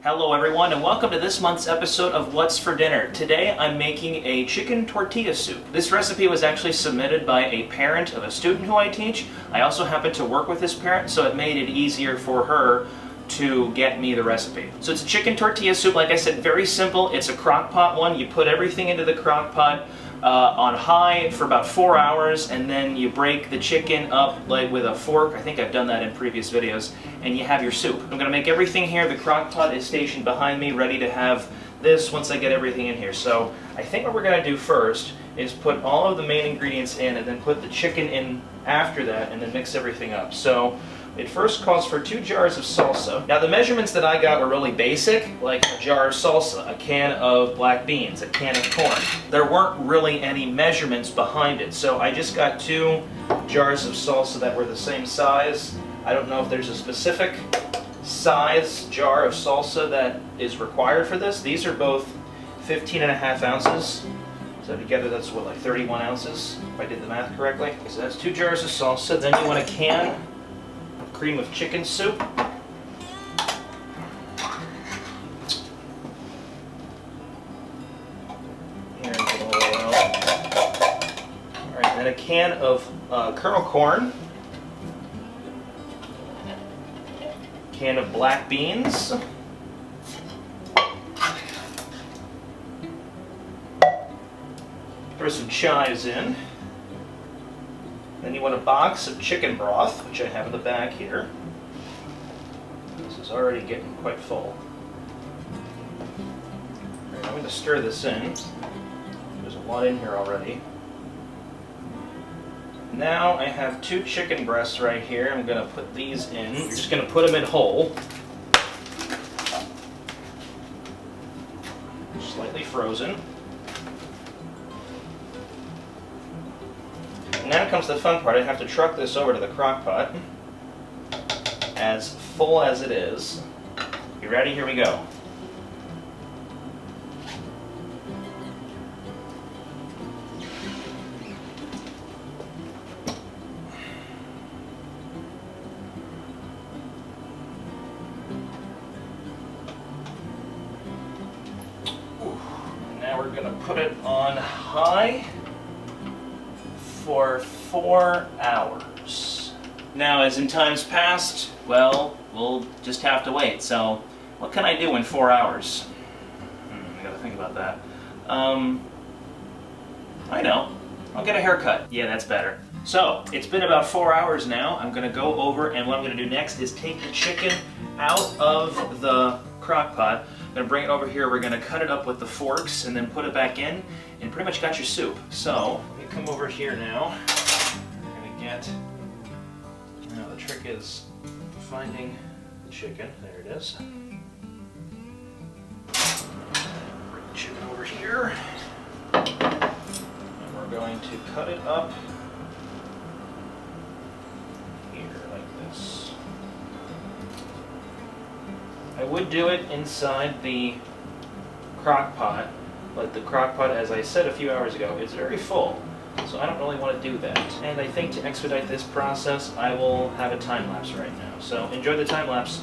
Hello everyone and welcome to this month's episode of What's for Dinner. Today I'm making a chicken tortilla soup. This recipe was actually submitted by a parent of a student who I teach. I also happen to work with this parent, so it made it easier for her to get me the recipe. So it's a chicken tortilla soup, like I said, very simple. It's a crock pot one. You put everything into the crock pot on high for about 4 hours, and then you break the chicken up like with a fork. I think I've done that in previous videos, and you have your soup. I'm gonna make everything here. The crock pot is stationed behind me, ready to have this once I get everything in here. So I think what we're gonna do first is put all of the main ingredients in and then put the chicken in after that and then mix everything up. So it first calls for 2 jars of salsa. Now the measurements that I got were really basic, like a jar of salsa, a can of black beans, a can of corn. There weren't really any measurements behind it, so I just got 2 jars of salsa that were the same size. I don't know if there's a specific size jar of salsa that is required for this. These are both 15.5 ounces. So together that's what, like 31 ounces, if I did the math correctly. So that's 2 jars of salsa. Then you want a can of cream of chicken soup. Here, get a little oil. Alright, then a can of kernel corn. Can of black beans. Throw some chives in. Then you want a box of chicken broth, which I have in the bag here. This is already getting quite full. Right, I'm going to stir this in. There's a lot in here already. Now I have 2 chicken breasts right here. I'm going to put these in. You're just going to put them in whole. Slightly frozen. Now comes the fun part. I have to truck this over to the crock pot. As full as it is. You ready? Here we go. Now we're going to put it on high for 4 hours. Now, as in times past, well, we'll just have to wait. So, what can I do in 4 hours? I gotta think about that. I know. I'll get a haircut. Yeah, that's better. So, it's been about 4 hours now. I'm gonna go over, and what I'm gonna do next is take the chicken out of the crock pot. I'm gonna bring it over here. We're gonna cut it up with the forks and then put it back in, and pretty much got your soup. So, let me come over here now. We're gonna get, now the trick is finding the chicken. There it is. Bring the chicken over here. And we're going to cut it up here like this. I would do it inside the crock pot, but the crock pot, as I said a few hours ago, is very full. So I don't really want to do that. And I think to expedite this process, I will have a time lapse right now. So enjoy the time lapse.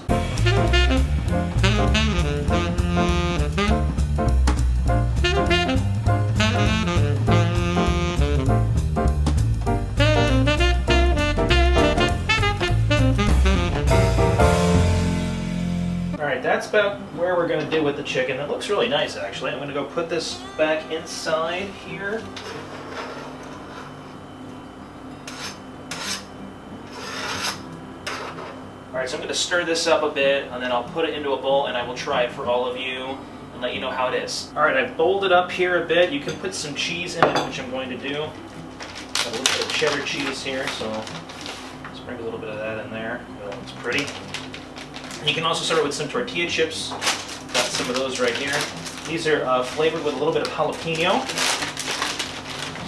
Alright, that's about where we're going to do with the chicken. That looks really nice, actually. I'm going to go put this back inside here. Alright, so I'm going to stir this up a bit, and then I'll put it into a bowl, and I will try it for all of you and let you know how it is. Alright, I've bowled it up here a bit. You can put some cheese in it, which I'm going to do. Got a little bit of cheddar cheese here, so let's bring a little bit of that in there. That looks pretty. You can also serve it with some tortilla chips. Got some of those right here. These are flavored with a little bit of jalapeno.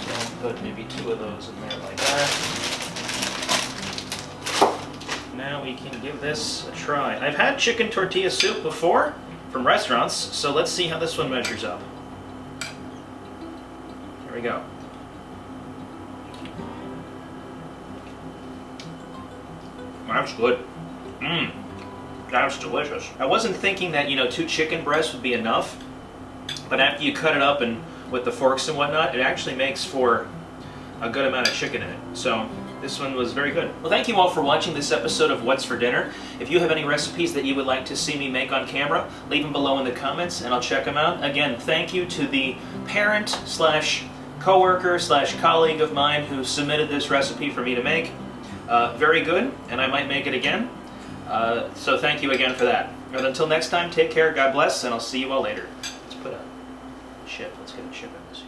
So I'll put maybe 2 of those in there like that. Now we can give this a try. I've had chicken tortilla soup before from restaurants, so let's see how this one measures up. Here we go. That's good. That's delicious. I wasn't thinking that, 2 chicken breasts would be enough, but after you cut it up and with the forks and whatnot, it actually makes for a good amount of chicken in it. So this one was very good. Well, thank you all for watching this episode of What's for Dinner. If you have any recipes that you would like to see me make on camera, leave them below in the comments and I'll check them out. Again, thank you to the parent slash coworker slash colleague of mine who submitted this recipe for me to make. Very good, and I might make it again. So thank you again for that. And until next time, take care, God bless, and I'll see you all later. Let's put a chip. Let's get a chip in this.